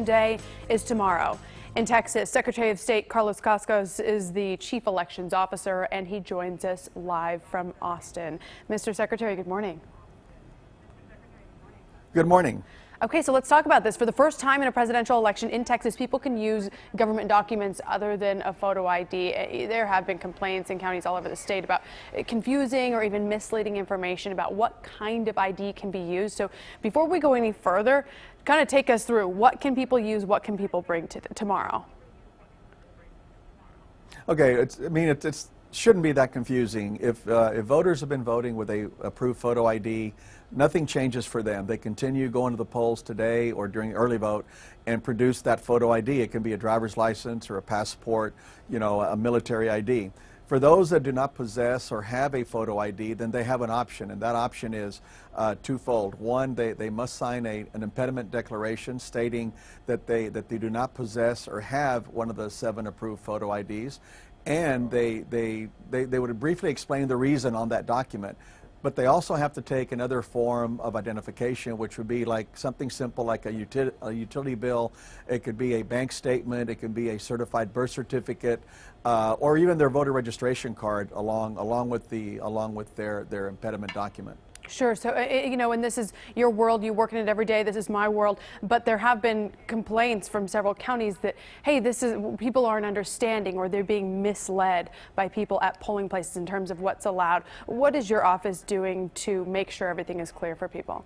Day is tomorrow. In Texas, Secretary of State Carlos Cascos is the chief elections officer, and he joins us live from Austin. Mr. Secretary, good morning. Good morning. Okay, so let's talk about this. For the first time in a presidential election in Texas, people can use government documents other than a photo ID. There have been complaints in counties all over the state about confusing or even misleading information about what kind of ID can be used. So before we go any further, kind of take us through what can people use, what can people bring to tomorrow? Okay, it shouldn't be that confusing. If voters have been voting with a approved photo ID, nothing changes for them. They continue going to the polls today or during early vote and produce that photo ID. It can be a driver's license or a passport, a military ID. For those that do not possess or have a photo ID, then they have an option, and that option is twofold. One, they must sign an impediment declaration stating that they do not possess or have one of the 7 approved photo IDs, and they would briefly explain the reason on that document. But they also have to take another form of identification, which would be like something simple like a utility bill. It could be a bank statement. It could be a certified birth certificate, or even their voter registration card along with their impediment document. Sure. So, and this is your world. You work in it every day. This is my world. But there have been complaints from several counties that, hey, people aren't understanding, or they're being misled by people at polling places in terms of what's allowed. What is your office doing to make sure everything is clear for people?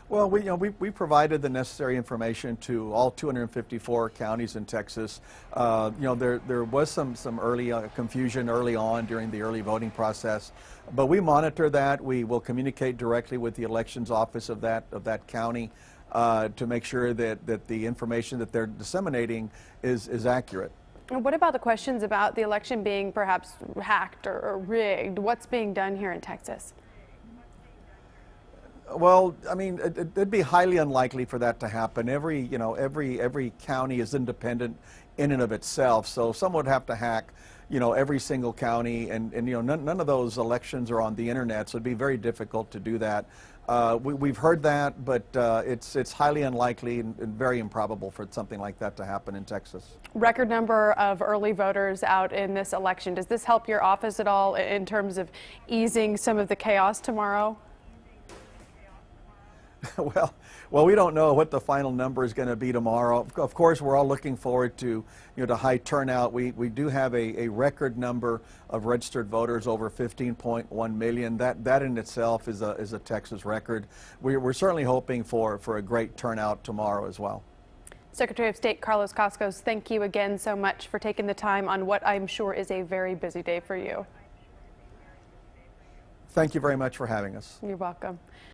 Well, we provided the necessary information to all 254 counties in Texas. There was some early confusion early on during the early voting process, but we monitor that. We will communicate directly with the elections office of that county to make sure that the information that they're disseminating is accurate. And what about the questions about the election being perhaps hacked or rigged? What's being done here in Texas? Well, I mean, it'd be highly unlikely for that to happen. Every county is independent in and of itself, so someone would have to hack, every single county, and none of those elections are on the internet, so it'd be very difficult to do that. We've heard that, but it's highly unlikely and very improbable for something like that to happen in Texas. Record number of early voters out in this election. Does this help your office at all in terms of easing some of the chaos tomorrow? Well, we don't know what the final number is going to be tomorrow. Of course, we're all looking forward to to high turnout. We do have a record number of registered voters, over 15.1 million. That in itself is a Texas record. We're certainly hoping for a great turnout tomorrow as well. Secretary of State Carlos Cascos, thank you again so much for taking the time on what I'm sure is a very busy day for you. Thank you very much for having us. You're welcome.